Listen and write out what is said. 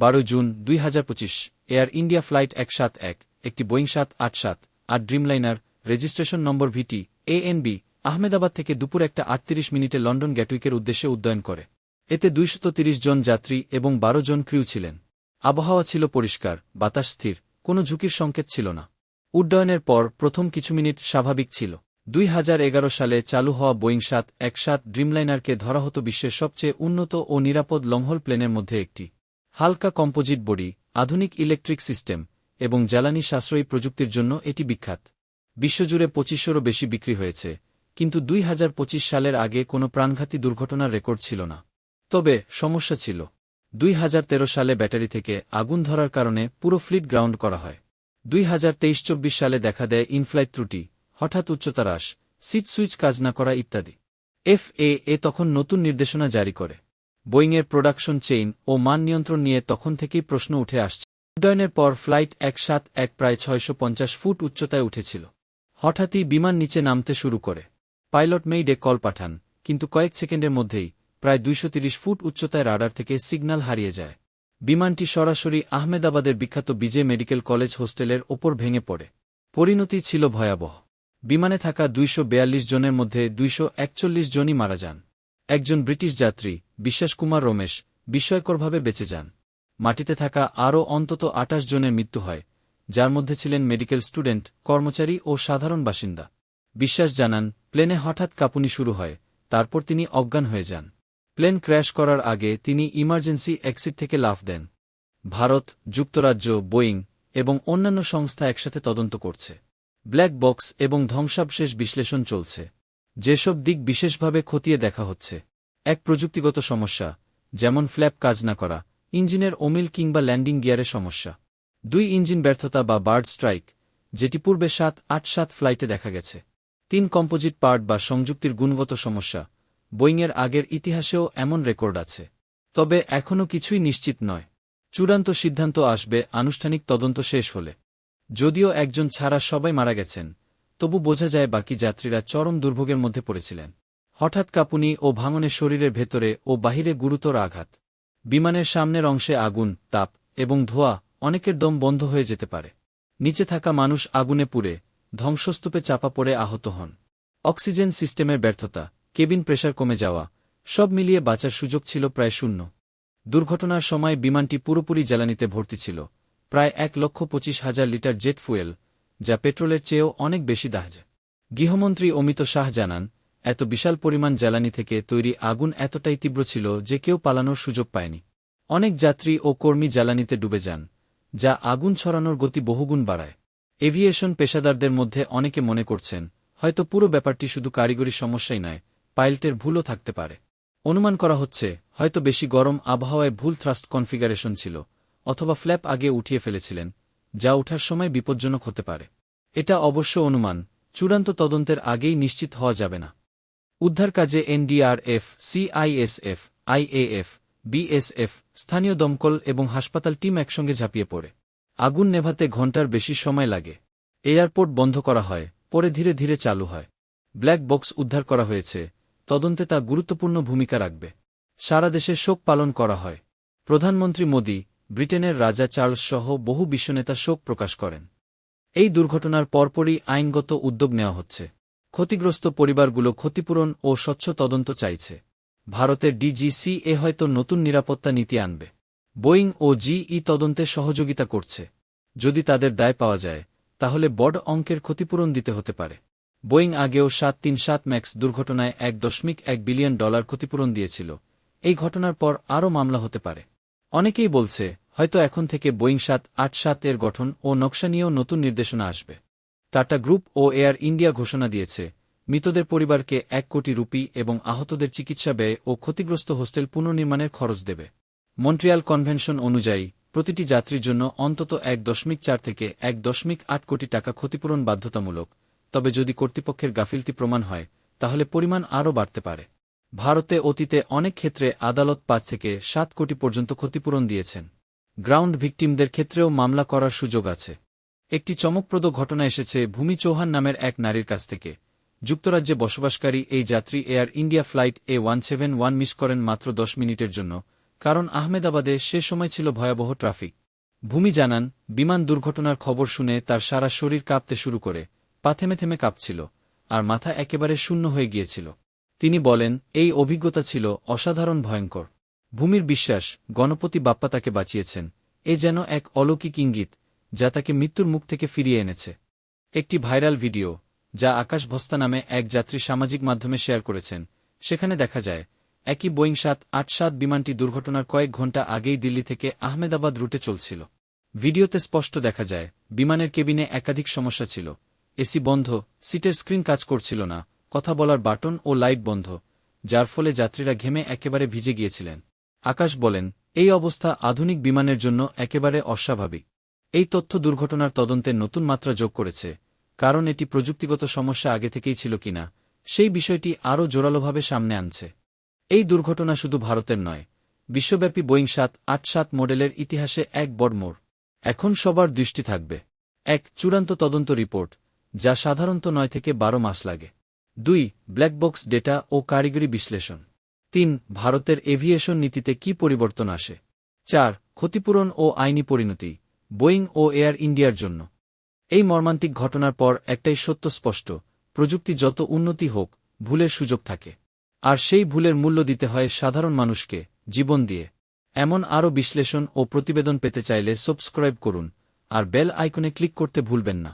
12 June 2025 air India flight 171 একটি Boeing 787 8 Dreamliner registration number ভিটি ANB Ahmedabad থেকে দুপুর 1:38 লন্ডন গ্যাটউইকের উদ্দেশ্যে উড্ডয়ন করে। এতে 230 জন যাত্রী এবং 12 জন ক্রিউ ছিলেন। আবহাওয়া ছিল পরিষ্কার, বাতাস স্থির, কোনো ঝুঁকির সংকেত ছিল না। উড্ডয়নের পর প্রথম কিছু মিনিট স্বাভাবিক ছিল। 2011 সালে চালু হওয়া বোয়িং 717 ড্রিমলাইনারকে ধরা হতো বিশ্বের সবচেয়ে উন্নত ও নিরাপদ লংহল প্লেনের মধ্যে একটি। হালকা কম্পোজিট বডি, আধুনিক ইলেকট্রিক সিস্টেম এবং জ্বালানি সাশ্রয়ী প্রযুক্তির জন্য এটি বিখ্যাত। বিশ্বজুড়ে 2500-রও বেশি বিক্রি হয়েছে, কিন্তু 2025 সালের আগে কোনো প্রাণঘাতী দুর্ঘটনার রেকর্ড ছিল না। তবে সমস্যা ছিল। 2013 সালে ব্যাটারি থেকে আগুন ধরার কারণে পুরো ফ্লিট গ্রাউন্ড করা হয়। 2023-24 সালে দেখা দেয় ইনফ্লাইট ত্রুটি, হঠাৎ উচ্চতা হ্রাস, সিট সুইচ কাজ না করা ইত্যাদি। FAA তখন নতুন নির্দেশনা জারি করে। বোয়িংয়ের প্রোডাকশন চেইন ও মান নিয়ন্ত্রণ নিয়ে তখন থেকেই প্রশ্ন উঠে আসছে। উড্ডয়নের পর ফ্লাইট 171 প্রায় 650 ফুট উচ্চতায় উঠেছিল। হঠাৎই বিমান নিচে নামতে শুরু করে। পাইলট মেইডে কল পাঠান, কিন্তু কয়েক সেকেন্ডের মধ্যেই প্রায় 230 ফুট উচ্চতায় রাডার থেকে সিগন্যাল হারিয়ে যায়। বিমানটি সরাসরি আহমেদাবাদের বিখ্যাত বিজে মেডিকেল কলেজ হোস্টেলের ওপর ভেঙে পড়ে। পরিণতি ছিল ভয়াবহ। বিমানে থাকা 242 জনের মধ্যে 241 জনই মারা যান। একজন ব্রিটিশ যাত্রী, বিশ্বাস কুমার রমেশ, বিস্ময়করভাবে বেঁচে যান। মাটিতে থাকা আরও অন্তত 28 জনের মৃত্যু হয়, যার মধ্যে ছিলেন মেডিকেল স্টুডেন্ট, কর্মচারী ও সাধারণ বাসিন্দা। বিশ্বাস জানান, প্লেনে হঠাৎ কাঁপুনি শুরু হয়, তারপর তিনি অজ্ঞান হয়ে যান। প্লেন ক্র্যাশ করার আগে তিনি ইমার্জেন্সি এক্সিট থেকে লাফ দেন। ভারত, যুক্তরাজ্য, বোয়িং এবং অন্যান্য সংস্থা একসাথে তদন্ত করছে। ব্ল্যাক বক্স এবং ধ্বংসাবশেষ বিশ্লেষণ চলছে। যেসব দিক বিশেষভাবে খতিয়ে দেখা হচ্ছে: 1 প্রযুক্তিগত সমস্যা, যেমন ফ্ল্যাপ কাজ না করা, ইঞ্জিনের অমিল কিংবা ল্যান্ডিং গিয়ারের সমস্যা। 2 ইঞ্জিন ব্যর্থতা বা বার্ড স্ট্রাইক, যেটি পূর্বে 787 ফ্লাইটে দেখা গেছে। 3 কম্পোজিট পার্ট বা সংযুক্তির গুণগত সমস্যা। বোয়িংয়ের আগের ইতিহাসেও এমন রেকর্ড আছে। তবে এখনও কিছুই নিশ্চিত নয়। চূড়ান্ত সিদ্ধান্ত আসবে আনুষ্ঠানিক তদন্ত শেষ হলে। যদিও একজন ছাড়া সবাই মারা গেছেন, তবু বোঝা যায় বাকি যাত্রীরা চরম দুর্ভোগের মধ্যে পড়েছিলেন। হঠাৎ কাঁপুনি ও ভাঙনে শরীরের ভেতরে ও বাহিরে গুরুতর আঘাত। বিমানের সামনের অংশে আগুন, তাপ এবং ধোঁয়া, অনেকের দম বন্ধ হয়ে যেতে পারে। নিচে থাকা মানুষ আগুনে পুড়ে ধ্বংসস্তূপে চাপা পড়ে আহত হন। অক্সিজেন সিস্টেমের ব্যর্থতা, কেবিন প্রেসার কমে যাওয়া, সব মিলিয়ে বাঁচার সুযোগ ছিল প্রায় শূন্য। দুর্ঘটনার সময় বিমানটি পুরোপুরি জ্বালানিতে ভর্তি ছিল, প্রায় 1,25,000 লিটার জেট ফুয়েল, যা পেট্রোলের চেয়েও অনেক বেশি দাহ্য। গৃহমন্ত্রী অমিত শাহ জানান, এত বিশাল পরিমাণ জ্বালানি থেকে তৈরি আগুন এতটাই তীব্র ছিল যে কেউ পালানোর সুযোগ পায়নি। অনেক যাত্রী ও কর্মী জ্বালানিতে ডুবে যান, যা আগুন ছড়ানোর গতি বহুগুণ বাড়ায়। এভিয়েশন পেশাদারদের মধ্যে অনেকে মনে করছেন, হয়তো পুরো ব্যাপারটি শুধু কারিগরি সমস্যাই নয়, পাইলটের ভুলও থাকতে পারে। অনুমান করা হচ্ছে, হয়তো বেশি গরম আবহাওয়ায় ভুল থ্রাস্ট কনফিগারেশন ছিল, অথবা ফ্ল্যাপ আগে উঠিয়ে ফেলেছিলেন, যা ওঠার সময় বিপজ্জনক হতে পারে। এটা অবশ্য অনুমান, চূড়ান্ত তদন্তের আগেই নিশ্চিত হওয়া যাবে না। উদ্ধার কাজে NDRF, CISF, IAF, BSF, স্থানীয় দমকল এবং হাসপাতাল টিম একসঙ্গে ঝাঁপিয়ে পড়ে। আগুন নেভাতে ঘণ্টার বেশি সময় লাগে। এয়ারপোর্ট বন্ধ করা হয়, পরে ধীরে ধীরে চালু হয়। ব্ল্যাক বক্স উদ্ধার করা হয়েছে, তদন্তে তা গুরুত্বপূর্ণ ভূমিকা রাখবে। সারা দেশে শোক পালন করা হয়। প্রধানমন্ত্রী মোদি, ব্রিটেনের রাজা চার্লস সহ বহু বিশ্বনেতা শোক প্রকাশ করেন। এই দুর্ঘটনার পরপরই আইনগত উদ্যোগ নেওয়া হচ্ছে। ক্ষতিগ্রস্ত পরিবারগুলো ক্ষতিপূরণ ও স্বচ্ছ তদন্ত চাইছে। ভারতের DGCA হয়তো নতুন নিরাপত্তা নীতি আনবে। বোয়িং ও GE তদন্তে সহযোগিতা করছে। যদি তাদের দায় পাওয়া যায়, তাহলে বড় অঙ্কের ক্ষতিপূরণ দিতে হতে পারে। বোয়িং আগেও 737 ম্যাক্স দুর্ঘটনায় $1.1 বিলিয়ন ক্ষতিপূরণ দিয়েছিল। এই ঘটনার পর আরও মামলা হতে পারে। অনেকেই বলছে, হয়তো এখন থেকে বোয়িং 787 এর গঠন ও নকশা নিয়েও নতুন নির্দেশনা আসবে। টাটা গ্রুপ ও এয়ার ইন্ডিয়া ঘোষণা দিয়েছে, মৃতদের পরিবারকে 1 কোটি রুপি এবং আহতদের চিকিৎসা ব্যয় ও ক্ষতিগ্রস্ত হোস্টেল পুনর্নির্মাণের খরচ দেবে। মন্ট্রিয়াল কনভেনশন অনুযায়ী প্রতিটি যাত্রীর জন্য অন্তত 1.4 থেকে 1.8 কোটি টাকা ক্ষতিপূরণ বাধ্যতামূলক। তবে যদি কর্তৃপক্ষের গাফিলতি প্রমাণ হয়, তাহলে পরিমাণ আরও বাড়তে পারে। ভারতে অতীতে অনেক ক্ষেত্রে আদালত 5 থেকে 7 কোটি পর্যন্ত ক্ষতিপূরণ দিয়েছেন। গ্রাউন্ড ভিকটিমদের ক্ষেত্রেও মামলা করার সুযোগ আছে। একটি চমকপ্রদ ঘটনা এসেছে ভূমি চৌহান নামের এক নারীর কাছ থেকে। যুক্তরাজ্যে বসবাসকারী এই যাত্রী air India flight A171 miss করেন মাত্র 10 মিনিটের জন্য, কারণ আহমেদাবাদে সে সময় ছিল ভয়াবহ ট্রাফিক। ভূমি জানান, বিমান দুর্ঘটনার খবর শুনে তার সারা শরীর কাঁপতে শুরু করে, পা থেমে থেমে কাঁপছিল, আর মাথা একেবারে শূন্য হয়ে গিয়েছিল। তিনি বলেন, এই অভিজ্ঞতা ছিল অসাধারণ ভয়ঙ্কর। ভূমির বিশ্বাস, গণপতি বাপ্পা তাকে বাঁচিয়েছেন, এ যেন এক অলৌকিক ইঙ্গিত যা তাকে মৃত্যুর মুখ থেকে ফিরিয়ে এনেছে। একটি ভাইরাল ভিডিও, যা আকাশ ভস্তা নামে এক যাত্রী সামাজিক মাধ্যমে শেয়ার করেছেন, সেখানে দেখা যায় একই বোয়িং 787 বিমানটি দুর্ঘটনার কয়েক ঘণ্টা আগেই দিল্লি থেকে আহমেদাবাদ রুটে চলছিল। ভিডিওতে স্পষ্ট দেখা যায়, বিমানের কেবিনে একাধিক সমস্যা ছিল। এসি বন্ধ, সিটের স্ক্রিন কাজ করছিল না, কথা বলার বাটন ও লাইট বন্ধ, যার ফলে যাত্রীরা ঘেমে একেবারে ভিজে গিয়েছিলেন। আকাশ বলেন, এই অবস্থা আধুনিক বিমানের জন্য একেবারে অস্বাভাবিক। এই তথ্য দুর্ঘটনার তদন্তের নতুন মাত্রা যোগ করেছে, কারণ এটি প্রযুক্তিগত সমস্যা আগে থেকেই ছিল কিনা সেই বিষয়টি আরও জোরালোভাবে সামনে আনছে। এই দুর্ঘটনা শুধু ভারতের নয়, বিশ্বব্যাপী বোয়িং 787 মডেলের ইতিহাসে এক বড় মোড়। এখন সবার দৃষ্টি থাকবে 1. চূড়ান্ত তদন্ত রিপোর্ট, যা সাধারণত 9 থেকে 12 মাস লাগে। 2. ব্ল্যাক বক্স ডেটা ও কারিগরি বিশ্লেষণ। 3. ভারতের এভিয়েশন নীতিতে কি পরিবর্তন আসে। 4. ক্ষতিপূরণ ও আইনি পরিণতি বোয়িং ও এয়ার ইন্ডিয়ার জন্য। এই মর্মান্তিক ঘটনার পর একটাই সত্য স্পষ্ট, প্রযুক্তি যত উন্নতি হোক, ভুলের সুযোগ থাকে। আর সেই ভুলের মূল্য দিতে হয় সাধারণ মানুষকে, জীবন দিয়ে। এমন আরও বিশ্লেষণ ও প্রতিবেদন পেতে চাইলে সাবস্ক্রাইব করুন, আর বেল আইকনে ক্লিক করতে ভুলবেন না।